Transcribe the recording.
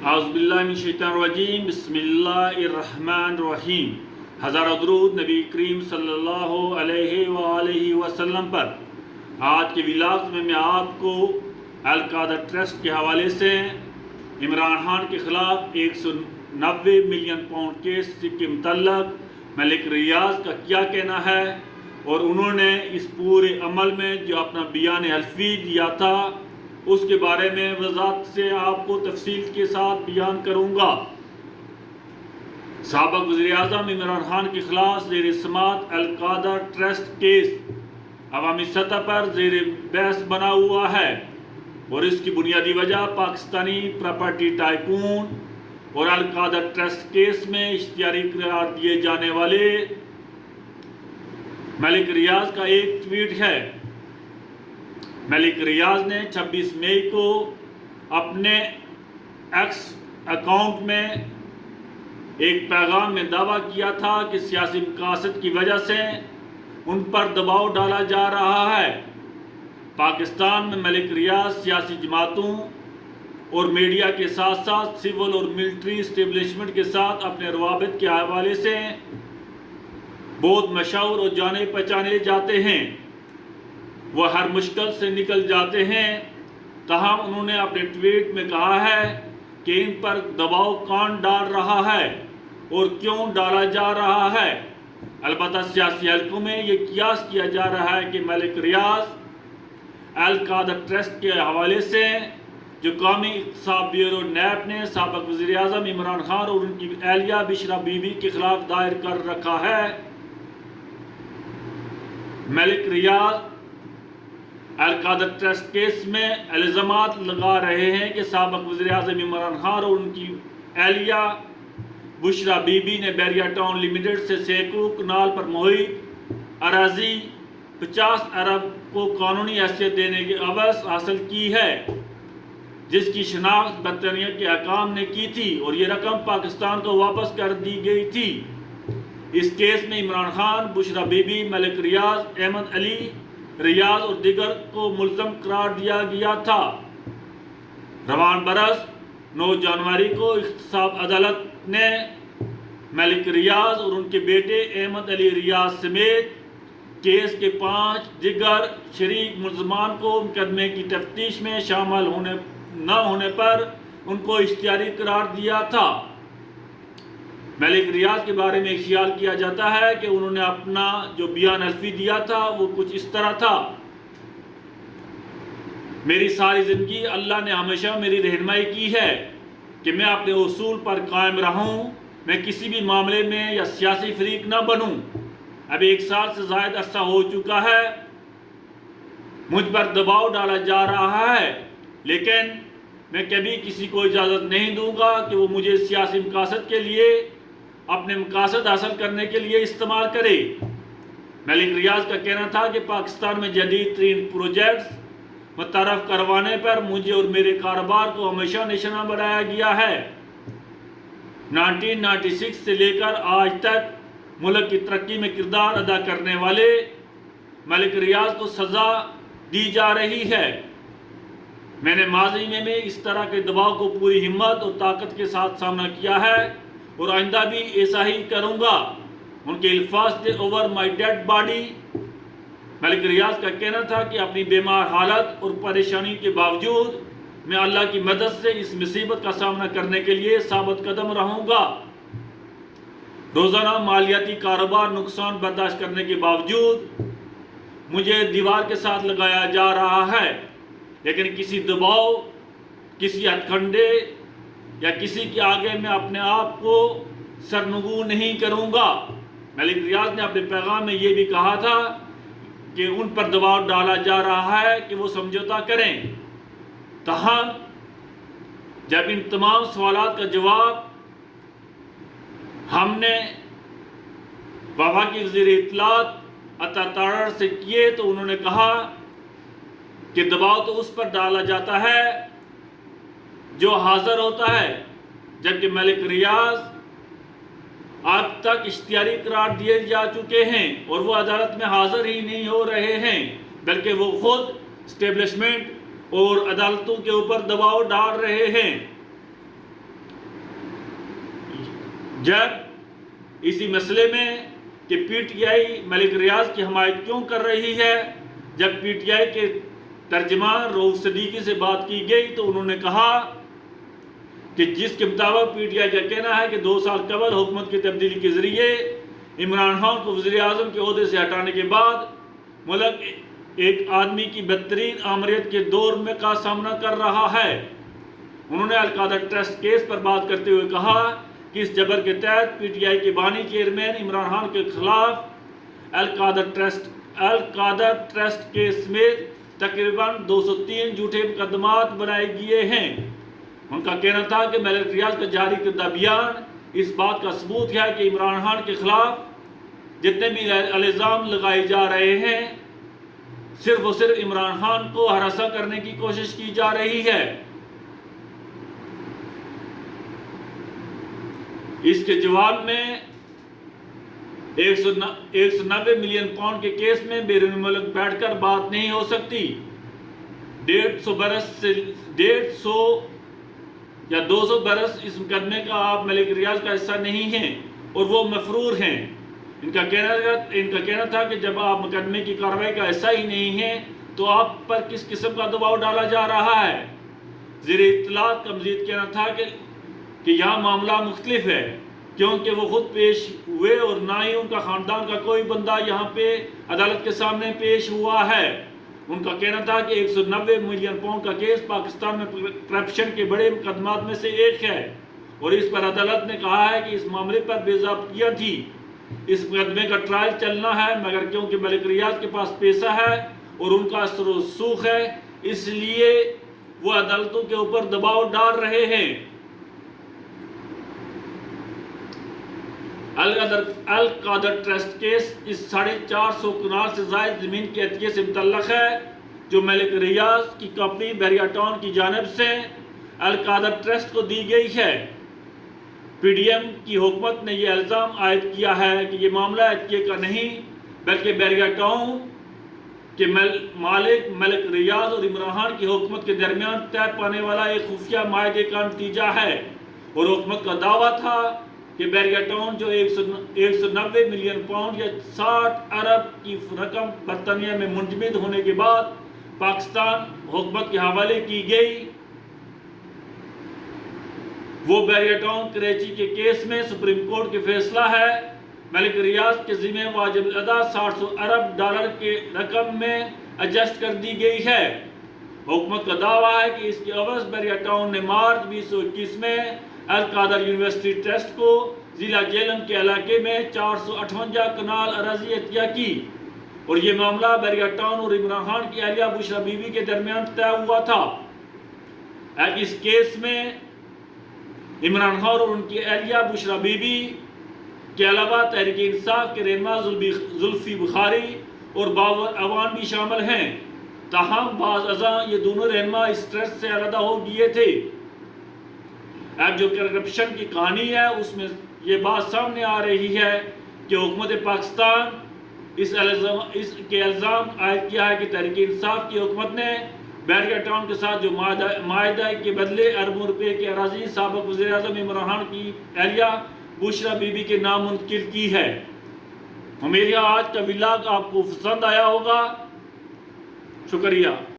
اعوذ باللہ من الشیطان الرجیم بسم اللہ الرحمن الرحیم۔ ہزارہ درود نبی کریم صلی اللہ علیہ وآلہ وسلم پر۔ آج کے ولاگ میں آپ کو القادر ٹرسٹ کے حوالے سے عمران خان کے خلاف 190 ملین پاؤنڈ کیس کے متعلق ملک ریاض کا کیا کہنا ہے، اور انہوں نے اس پورے عمل میں جو اپنا بیان حلفی دیا تھا اس کے بارے میں وضاحت سے آپ کو تفصیل کے ساتھ بیان کروں گا۔ سابق وزیر اعظم عمران خان کے خلاف زیر سماعت القادر ٹرسٹ کیس عوامی سطح پر زیر بحث بنا ہوا ہے، اور اس کی بنیادی وجہ پاکستانی پراپرٹی ٹائکون اور القادر ٹرسٹ کیس میں اشتہاری قرار دیے جانے والے ملک ریاض کا ایک ٹویٹ ہے۔ ملک ریاض نے 26 مئی کو اپنے ایکس اکاؤنٹ میں ایک پیغام میں دعویٰ کیا تھا کہ سیاسی مقاصد کی وجہ سے ان پر دباؤ ڈالا جا رہا ہے۔ پاکستان میں ملک ریاض سیاسی جماعتوں اور میڈیا کے ساتھ ساتھ سول اور ملٹری اسٹیبلشمنٹ کے ساتھ اپنے روابط کے حوالے سے بہت مشہور اور جانے پہچانے جاتے ہیں۔ وہ ہر مشکل سے نکل جاتے ہیں، تاہم انہوں نے اپنے ٹویٹ میں کہا ہے کہ ان پر دباؤ کون ڈال رہا ہے اور کیوں ڈالا جا رہا ہے۔ البتہ سیاسی حلقوں میں یہ قیاس کیا جا رہا ہے کہ ملک ریاض القادر ٹرسٹ کے حوالے سے جو قومی احتساب بیورو نیب نے سابق وزیر اعظم عمران خان اور ان کی اہلیہ بشرا بی بی کے خلاف دائر کر رکھا ہے۔ ملک ریاض القادر ٹرسٹ کیس میں الزامات لگا رہے ہیں کہ سابق وزیر اعظم عمران خان اور ان کی اہلیہ بشرا بی بی نے بیریا ٹاؤن لمیٹڈ سے سینکڑوں کنال پر محیط اراضی 50 ارب کو قانونی حیثیت دینے کی عوض حاصل کی ہے، جس کی شناخت برطانیہ کے حکام نے کی تھی، اور یہ رقم پاکستان کو واپس کر دی گئی تھی۔ اس کیس میں عمران خان، بشرا بی بی، ملک ریاض، احمد علی ریاض اور دیگر کو ملزم قرار دیا گیا تھا۔ رواں برس 9 جنوری کو احتساب عدالت نے ملک ریاض اور ان کے بیٹے احمد علی ریاض سمیت کیس کے 5 دیگر شریک ملزمان کو مقدمے کی تفتیش میں شامل نہ ہونے پر ان کو اشتہاری قرار دیا تھا۔ ملک ریاض کے بارے میں خیال کیا جاتا ہے کہ انہوں نے اپنا جو بیان حلفی دیا تھا وہ کچھ اس طرح تھا: میری ساری زندگی اللہ نے ہمیشہ میری رہنمائی کی ہے کہ میں اپنے اصول پر قائم رہوں، میں کسی بھی معاملے میں یا سیاسی فریق نہ بنوں۔ اب 1 سال سے زائد عرصہ ہو چکا ہے، مجھ پر دباؤ ڈالا جا رہا ہے، لیکن میں کبھی کسی کو اجازت نہیں دوں گا کہ وہ مجھے سیاسی مقاصد کے لیے، اپنے مقاصد حاصل کرنے کے لیے استعمال کرے۔ ملک ریاض کا کہنا تھا کہ پاکستان میں جدید ترین پروجیکٹس متعارف کروانے پر مجھے اور میرے کاروبار کو ہمیشہ نشانہ بنایا گیا ہے۔ 1996 سے لے کر آج تک ملک کی ترقی میں کردار ادا کرنے والے ملک ریاض کو سزا دی جا رہی ہے۔ میں نے ماضی میں اس طرح کے دباؤ کو پوری ہمت اور طاقت کے ساتھ سامنا کیا ہے، اور آئندہ بھی ایسا ہی کروں گا۔ ان کے الفاظ تھے اوور مائی ڈیڈ باڈی۔ ملک ریاض کا کہنا تھا کہ اپنی بیمار حالت اور پریشانی کے باوجود میں اللہ کی مدد سے اس مصیبت کا سامنا کرنے کے لیے ثابت قدم رہوں گا۔ روزانہ مالیاتی کاروبار نقصان برداشت کرنے کے باوجود مجھے دیوار کے ساتھ لگایا جا رہا ہے، لیکن کسی دباؤ، کسی ہتھ کنڈے یا کسی کے آگے میں اپنے آپ کو سرنگو نہیں کروں گا۔ ملک ریاض نے اپنے پیغام میں یہ بھی کہا تھا کہ ان پر دباؤ ڈالا جا رہا ہے کہ وہ سمجھوتا کریں، تاہم جب ان تمام سوالات کا جواب ہم نے وفاقی وزیر اطلاعات عطا تارڑ سے کیے تو انہوں نے کہا کہ دباؤ تو اس پر ڈالا جاتا ہے جو حاضر ہوتا ہے، جبکہ ملک ریاض اب تک اشتہاری قرار دیے جا چکے ہیں اور وہ عدالت میں حاضر ہی نہیں ہو رہے ہیں، بلکہ وہ خود اسٹیبلشمنٹ اور عدالتوں کے اوپر دباؤ ڈال رہے ہیں۔ جب اسی مسئلے میں کہ پی ٹی آئی ملک ریاض کی حمایت کیوں کر رہی ہے، جب پی ٹی آئی کے ترجمان رؤوف صدیقی سے بات کی گئی تو انہوں نے کہا کہ جس کے مطابق پی ٹی آئی کا کہنا ہے کہ 2 سال قبل حکومت کی تبدیلی کے ذریعے عمران خان کو وزیر اعظم کے عہدے سے ہٹانے کے بعد ملک ایک آدمی کی بدترین آمریت کے دور میں کا سامنا کر رہا ہے۔ انہوں نے القادر ٹرسٹ کیس پر بات کرتے ہوئے کہا کہ اس جبر کے تحت پی ٹی آئی کے بانی چیئرمین عمران خان کے خلاف القادر ٹرسٹ کیس میں تقریباً 203 جھوٹے مقدمات بنائے گئے ہیں۔ ان کا کہنا تھا کہ ملک ریاض کا جاری کردہ بیان اس بات کا ثبوت ہے کہ عمران خان کے خلاف جتنے بھی الزام لگائے جا رہے ہیں صرف و صرف عمران خان کو ہراساں کرنے کی کوشش کی جا رہی ہے۔ اس کے جواب میں 190 ملین پاؤنڈ کے کیس میں بیرون ملک بیٹھ کر بات نہیں ہو سکتی۔ 150 یا 200 برس اس مقدمے کا آپ ملک ریاض کا حصہ نہیں ہیں اور وہ مفرور ہیں۔ ان کا کہنا تھا کہ جب آپ مقدمے کی کارروائی کا حصہ ہی نہیں ہیں تو آپ پر کس قسم کا دباؤ ڈالا جا رہا ہے۔ زیر اطلاعات کا مزید کہنا تھا کہ یہاں معاملہ مختلف ہے کیونکہ وہ خود پیش ہوئے اور نہ ہی ان کا خاندان کا کوئی بندہ یہاں پہ عدالت کے سامنے پیش ہوا ہے۔ ان کا کہنا تھا کہ 190 ملین پاؤنڈ کا کیس پاکستان میں کرپشن کے بڑے مقدمات میں سے ایک ہے اور اس پر عدالت نے کہا ہے کہ اس معاملے پر بے ضابطگیاں تھی۔ اس مقدمے کا ٹرائل چلنا ہے مگر کیونکہ ملک ریاض کے پاس پیسہ ہے اور ان کا اثر و رسوخ ہے اس لیے وہ عدالتوں کے اوپر دباؤ ڈال رہے ہیں۔ القادر ٹرسٹ کیس اس 450 کنال سے زائد زمین کی عطیے سے متعلق ہے جو ملک ریاض کی کمپنی بحریہ ٹاؤن کی جانب سے القادر ٹرسٹ کو دی گئی ہے۔ پی ڈی ایم کی حکومت نے یہ الزام عائد کیا ہے کہ یہ معاملہ عطیے کا نہیں بلکہ بحریہ ٹاؤن کے مالک ملک ریاض اور عمران خان کی حکومت کے درمیان طے پانے والا ایک خفیہ معاہدے کا نتیجہ ہے، اور حکومت کا دعویٰ تھا کہ بحریہ ٹاؤن جو 190 ملین پاؤنڈ یا 60 ارب کی رقم برطانیہ میں منجمد ہونے کے بعد پاکستان حکومت کے حوالے کی گئی، وہ بحریہ ٹاؤن کراچی کے کیس میں سپریم کورٹ کے فیصلہ ہے۔ ملک ریاض کے ذمہ واجب الادا 700 ارب ڈالر کے رقم میں ایڈجسٹ کر دی گئی ہے۔ حکومت کا دعویٰ ہے کہ اس کے عوض بحریہ ٹاؤن نے مارچ 2021 میں القادر یونیورسٹی ٹرسٹ کو ضلع جہلم کے علاقے میں 458 کنال اراضی عطیہ کی، اور یہ معاملہ بحریہ ٹاؤن اور عمران خان کی اہلیہ بشرا بی بی کے درمیان طے ہوا تھا۔ اس کیس میں عمران خان اور ان کی اہلیہ بشرا بی بی کے علاوہ تحریک انصاف کے رہنما زلفی بخاری اور باور اعوان بھی شامل ہیں، تاہم بعض ازاں یہ دونوں رہنما اس ٹرسٹ سے علیحدہ ہو گئے تھے۔ اب جو کرپشن کی کہانی ہے اس میں یہ بات سامنے آ رہی ہے کہ حکومت پاکستان اس کے الزام عائد کیا ہے کہ تحریک انصاف کی حکومت نے بحریہ ٹاؤن کے ساتھ جو معاہدہ کے بدلے اربوں روپے کی اراضی سابق وزیر اعظم عمران خان کی اہلیہ بشرا بی بی کے نام منتقل کی ہے۔ میرا آج کا ولاگ آپ کو پسند آیا ہوگا، شکریہ۔